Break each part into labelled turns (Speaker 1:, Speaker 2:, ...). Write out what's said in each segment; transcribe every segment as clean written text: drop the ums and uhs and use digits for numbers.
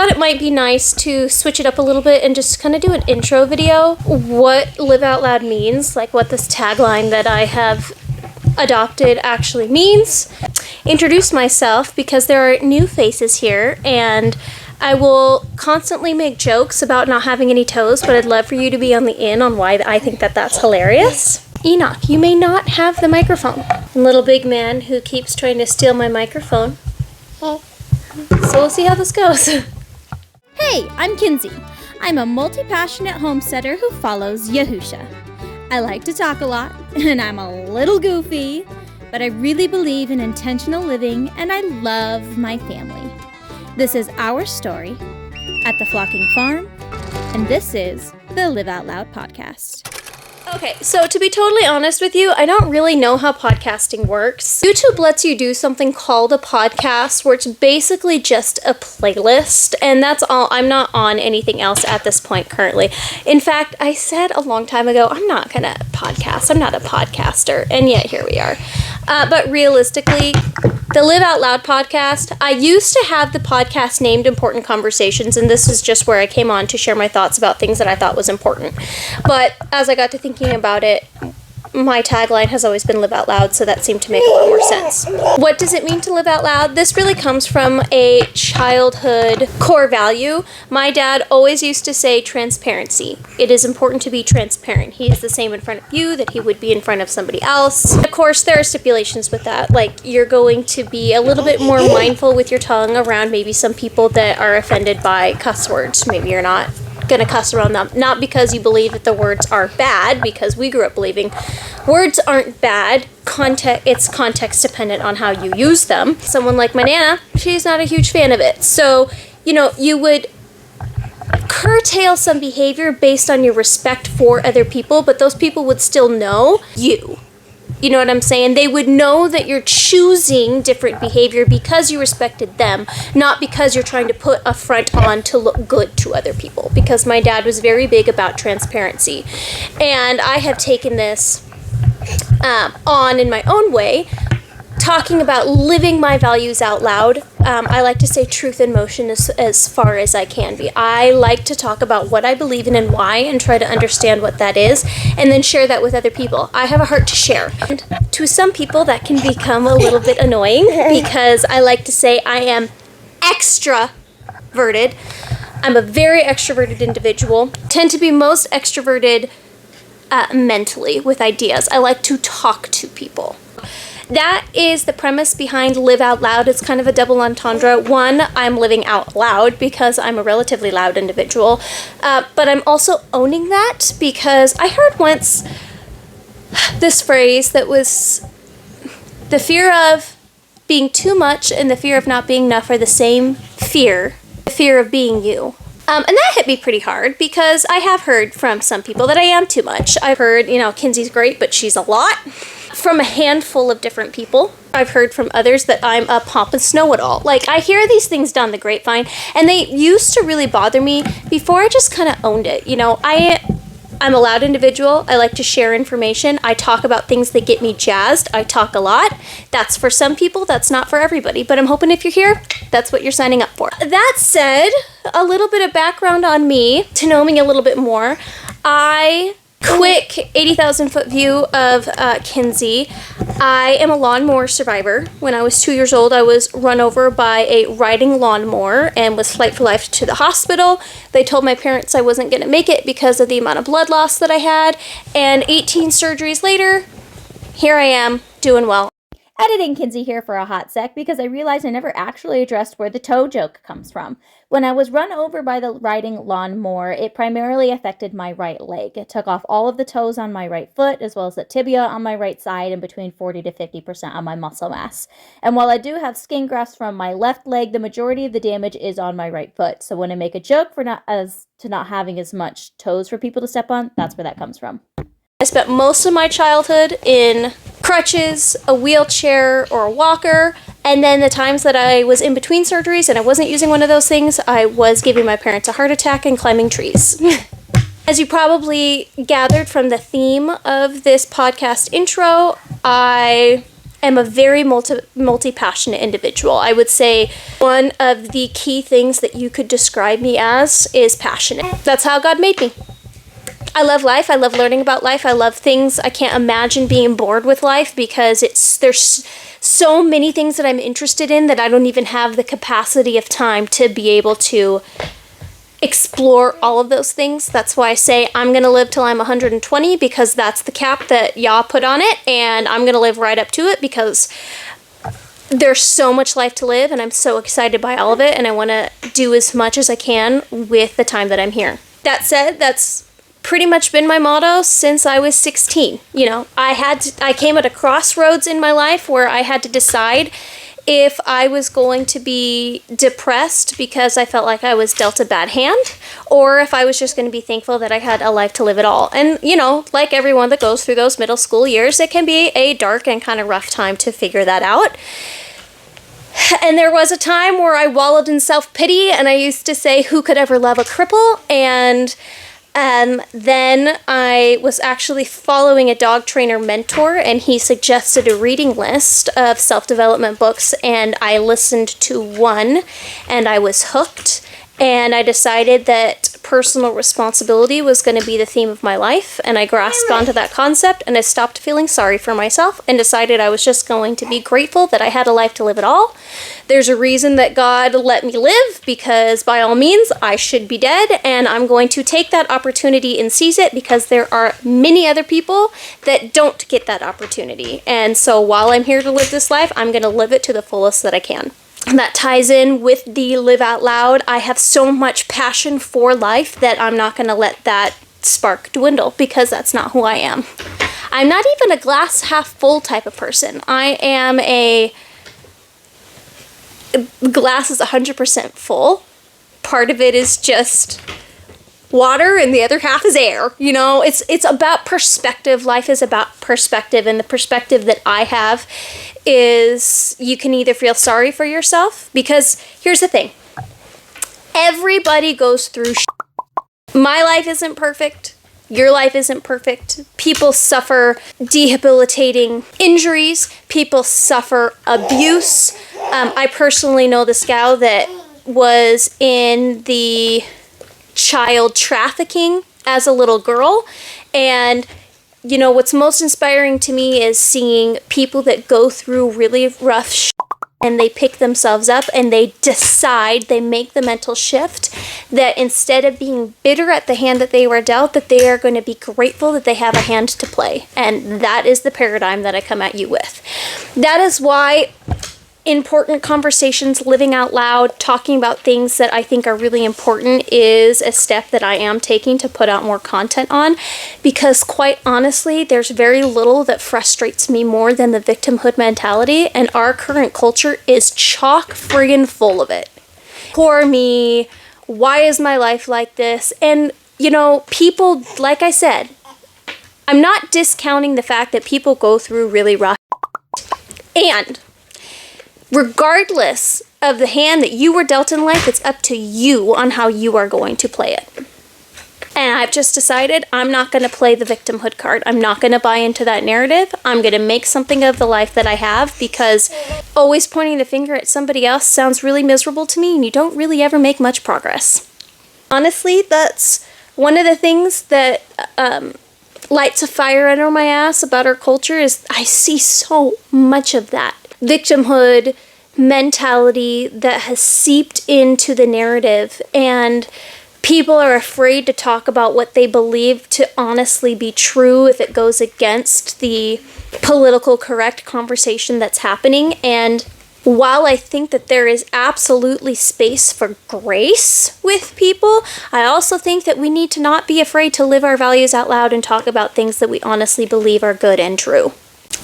Speaker 1: thought it might be nice to switch it up a little bit and just kind of do an intro video. What Live Out Loud means, like what this tagline that I have adopted actually means. Introduce myself because there are new faces here, and I will constantly make jokes about not having any toes, but I'd love for you to be on the in on why I think that that's hilarious. Enoch, you may not have the microphone. Little big man who keeps trying to steal my microphone. So we'll see how this goes.
Speaker 2: Hey, I'm Kinsey. I'm a multi-passionate homesteader who follows Yahusha. I like to talk a lot, and I'm a little goofy, but I really believe in intentional living, and I love my family. This is our story at the Flocking Farm, and this is the Live Out Loud podcast.
Speaker 1: Okay, so to be totally honest with you, I don't really know how podcasting works. YouTube lets you do something called a podcast, where it's basically just a playlist, and that's all. I'm not on anything else at this point currently. In fact, I said a long time ago, I'm not gonna podcast. I'm not a podcaster, and yet here we are. But realistically, the Live Out Loud podcast, I used to have the podcast named Important Conversations, and this is just where I came on to share my thoughts about things that I thought was important. But as I got to thinking about it, my tagline has always been Live Out Loud, so that seemed to make a lot more sense. What does it mean to live out loud? This really comes from a childhood core value. My dad always used to say transparency. It is important to be transparent. He is the same in front of you that he would be in front of somebody else. Of course, there are stipulations with that. Like, you're going to be a little bit more mindful with your tongue around maybe some people that are offended by cuss words. Maybe you're not gonna cuss around them, not because you believe that the words are bad, because we grew up believing words aren't bad. It's context dependent on how you use them. Someone like my Nana, she's not a huge fan of it. So, you would curtail some behavior based on your respect for other people, but those people would still know you. You know what I'm saying? They would know that you're choosing different behavior because you respected them, not because you're trying to put a front on to look good to other people. Because my dad was very big about transparency. And I have taken this on in my own way, talking about living my values out loud. I like to say truth in motion as far as I can be. I like to talk about what I believe in and why, and try to understand what that is, and then share that with other people. I have a heart to share. And to some people, that can become a little bit annoying, because I like to say I am extroverted. I'm a very extroverted individual. Tend to be most extroverted mentally with ideas. I like to talk to people. That is the premise behind Live Out Loud. It's kind of a double entendre. One, I'm living out loud because I'm a relatively loud individual, but I'm also owning that because I heard once this phrase that was the fear of being too much and the fear of not being enough are the same fear, the fear of being you. And that hit me pretty hard because I have heard from some people that I am too much. I've heard, Kinsey's great, but she's a lot. From a handful of different people. I've heard from others that I'm a pompous know-it-all. Like, I hear these things down the grapevine, and they used to really bother me before I just kind of owned it. I'm a loud individual. I like to share information. I talk about things that get me jazzed. I talk a lot. That's for some people. That's not for everybody. But I'm hoping if you're here, that's what you're signing up for. That said, a little bit of background on me to know me a little bit more. Quick 80,000 foot view of Kinsey. I am a lawnmower survivor. When I was 2 years old, I was run over by a riding lawnmower and was flight for life to the hospital. They told my parents I wasn't going to make it because of the amount of blood loss that I had. And 18 surgeries later, here I am, doing well.
Speaker 2: Editing Kinsey here for a hot sec because I realized I never actually addressed where the toe joke comes from. When I was run over by the riding lawnmower, it primarily affected my right leg. It took off all of the toes on my right foot, as well as the tibia on my right side, and between 40 to 50% on my muscle mass. And while I do have skin grafts from my left leg, the majority of the damage is on my right foot. So when I make a joke for not having as much toes for people to step on, that's where that comes from.
Speaker 1: I spent most of my childhood in crutches, a wheelchair, or a walker, and then the times that I was in between surgeries and I wasn't using one of those things, I was giving my parents a heart attack and climbing trees. As you probably gathered from the theme of this podcast intro, I am a very multi-passionate individual. I would say one of the key things that you could describe me as is passionate. That's how God made me. I love life. I love learning about life. I love things. I can't imagine being bored with life because there's so many things that I'm interested in that I don't even have the capacity of time to be able to explore all of those things. That's why I say I'm going to live till I'm 120, because that's the cap that y'all put on it, and I'm going to live right up to it because there's so much life to live, and I'm so excited by all of it, and I want to do as much as I can with the time that I'm here. That said, that's pretty much been my motto since I was 16. You know, I came at a crossroads in my life where I had to decide if I was going to be depressed because I felt like I was dealt a bad hand, or if I was just going to be thankful that I had a life to live at all. And, you know, like everyone that goes through those middle school years, it can be a dark and kind of rough time to figure that out. And there was a time where I wallowed in self-pity, and I used to say, who could ever love a cripple? And then I was actually following a dog trainer mentor, and he suggested a reading list of self-development books, and I listened to one, and I was hooked, and I decided that personal responsibility was going to be the theme of my life, and I grasped onto that concept, and I stopped feeling sorry for myself and decided I was just going to be grateful that I had a life to live at all. There's a reason that God let me live, because by all means I should be dead, and I'm going to take that opportunity and seize it, because there are many other people that don't get that opportunity. And so while I'm here to live this life, I'm going to live it to the fullest that I can. And that ties in with the live out loud. I have so much passion for life that I'm not going to let that spark dwindle, because that's not who I am. I'm not even a glass half full type of person. I am a glass is 100% full. Part of it is just water and the other half is air. You know, it's about perspective. Life is about perspective, and the perspective that I have is you can either feel sorry for yourself, because here's the thing. Everybody goes through shit. My life isn't perfect. Your life isn't perfect. People suffer debilitating injuries. People suffer abuse. I personally know this gal that was in the child trafficking as a little girl, and you know, what's most inspiring to me is seeing people that go through really rough shit, and they pick themselves up and they decide, they make the mental shift that instead of being bitter at the hand that they were dealt, that they are going to be grateful that they have a hand to play. And that is the paradigm that I come at you with. That is why important conversations, living out loud, talking about things that I think are really important is a step that I am taking to put out more content on, because quite honestly, there's very little that frustrates me more than the victimhood mentality, and our current culture is chock friggin' full of it. Poor me, why is my life like this? And you know, people, like I said, I'm not discounting the fact that people go through really rough and regardless of the hand that you were dealt in life, it's up to you on how you are going to play it. And I've just decided I'm not going to play the victimhood card. I'm not going to buy into that narrative. I'm going to make something of the life that I have, because always pointing the finger at somebody else sounds really miserable to me, and you don't really ever make much progress. Honestly, that's one of the things that lights a fire under my ass about our culture is I see so much of that victimhood mentality that has seeped into the narrative, and people are afraid to talk about what they believe to honestly be true if it goes against the political correct conversation that's happening. And while I think that there is absolutely space for grace with people, I also think that we need to not be afraid to live our values out loud and talk about things that we honestly believe are good and true.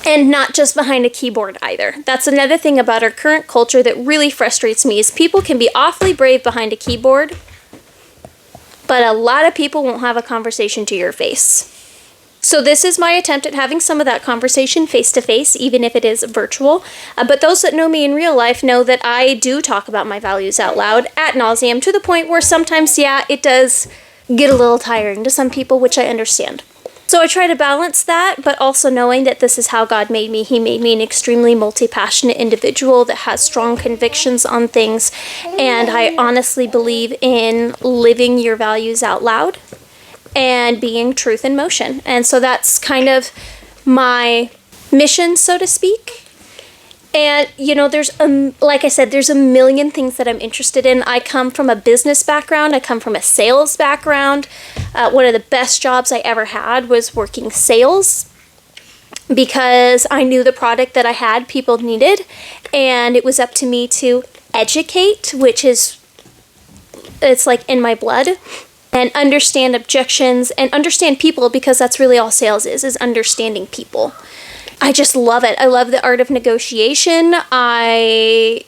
Speaker 1: And not just behind a keyboard either. That's another thing about our current culture that really frustrates me, is people can be awfully brave behind a keyboard, but a lot of people won't have a conversation to your face. So this is my attempt at having some of that conversation face to face, even if it is virtual. But those that know me in real life know that I do talk about my values out loud ad nauseum, to the point where sometimes, yeah, it does get a little tiring to some people, which I understand. So I try to balance that, but also knowing that this is how God made me. He made me an extremely multi-passionate individual that has strong convictions on things. And I honestly believe in living your values out loud and being truth in motion. And so that's kind of my mission, so to speak. And, there's, like I said, there's a million things that I'm interested in. I come from a business background. I come from a sales background. One of the best jobs I ever had was working sales because I knew the product that I had people needed. And it was up to me to educate, it's like in my blood. And understand objections and understand people, because that's really all sales is understanding people. I just love it. I love the art of negotiation. I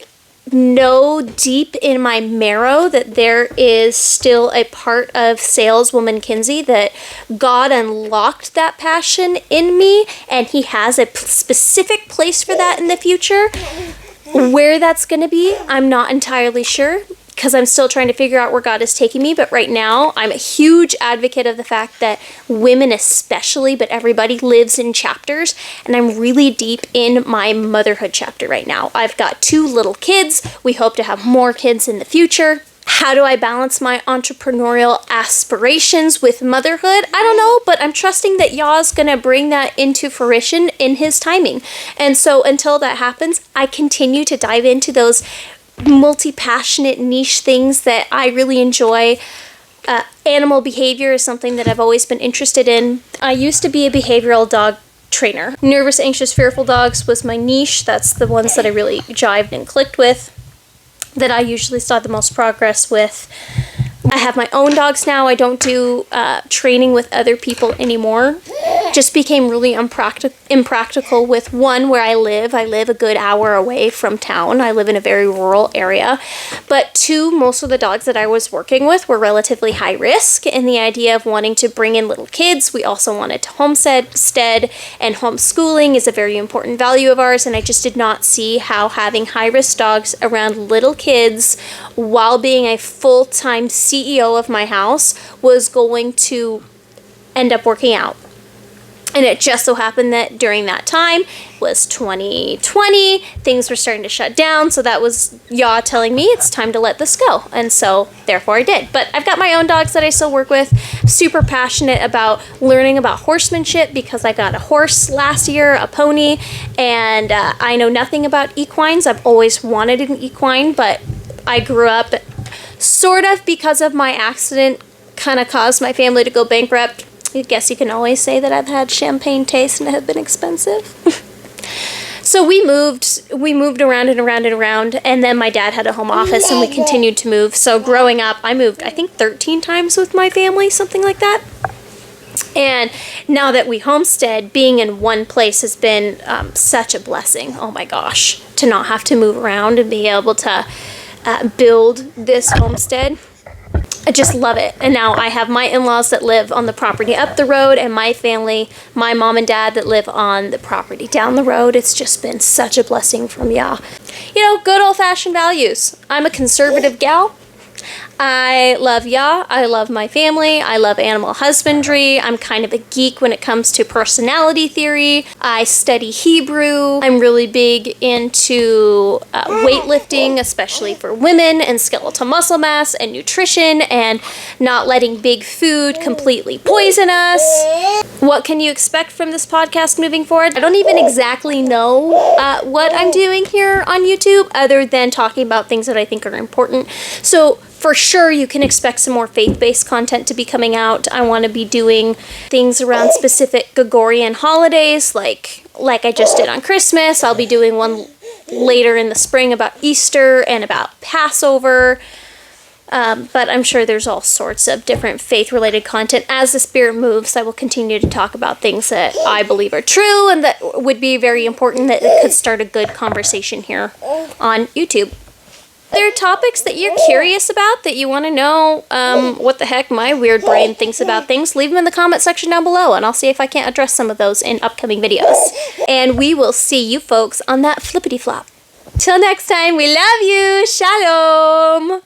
Speaker 1: know deep in my marrow that there is still a part of saleswoman Kinsey that God unlocked that passion in me, and He has a specific place for that in the future. Where that's going to be, I'm not entirely sure, because I'm still trying to figure out where God is taking me. But right now, I'm a huge advocate of the fact that women especially, but everybody, lives in chapters. And I'm really deep in my motherhood chapter right now. I've got 2 little kids. We hope to have more kids in the future. How do I balance my entrepreneurial aspirations with motherhood? I don't know, but I'm trusting that Yah's going to bring that into fruition in His timing. And so until that happens, I continue to dive into those multi-passionate niche things that I really enjoy. Animal behavior is something that I've always been interested in. I used to be a behavioral dog trainer. Nervous, anxious, fearful dogs was my niche. That's the ones that I really jived and clicked with, that I usually saw the most progress with. I have my own dogs now. I don't do training with other people anymore. Just became really impractical with one, where I live. I live a good hour away from town. I live in a very rural area. But 2, most of the dogs that I was working with were relatively high risk. And the idea of wanting to bring in little kids, we also wanted to homestead, and homeschooling is a very important value of ours. And I just did not see how having high risk dogs around little kids while being a full-time CEO of my house was going to end up working out. And it just so happened that during that time was 2020, things were starting to shut down. So that was Yah telling me it's time to let this go. And so therefore I did. But I've got my own dogs that I still work with. Super passionate about learning about horsemanship, because I got a horse last year, a pony, and I know nothing about equines. I've always wanted an equine, but I grew up sort of because of my accident, kind of caused my family to go bankrupt. I guess you can always say that I've had champagne taste and have been expensive. So we moved around and around and around, and then my dad had a home office and we continued to move. So growing up, I moved, I think 13 times with my family, something like that. And now that we homestead, being in one place has been such a blessing. Oh my gosh, to not have to move around and be able to build this homestead. I just love it. And now I have my in-laws that live on the property up the road, and my family, my mom and dad, that live on the property down the road. It's just been such a blessing from Yah. Good old-fashioned values. I'm a conservative gal. I love Yah. I love my family. I love animal husbandry. I'm kind of a geek when it comes to personality theory. I study Hebrew. I'm really big into weightlifting, especially for women, and skeletal muscle mass and nutrition, and not letting big food completely poison us. What can you expect from this podcast moving forward? I don't even exactly know what I'm doing here on YouTube, other than talking about things that I think are important. So for sure, you can expect some more faith-based content to be coming out. I want to be doing things around specific Gregorian holidays, like I just did on Christmas. I'll be doing one later in the spring about Easter and about Passover. But I'm sure there's all sorts of different faith-related content. As the Spirit moves, I will continue to talk about things that I believe are true and that would be very important, that it could start a good conversation here on YouTube. There are topics that you're curious about, that you want to know what the heck my weird brain thinks about things, leave them in the comment section down below, and I'll see if I can't address some of those in upcoming videos. And we will see you folks on that flippity flop. Till next time, we love you. Shalom.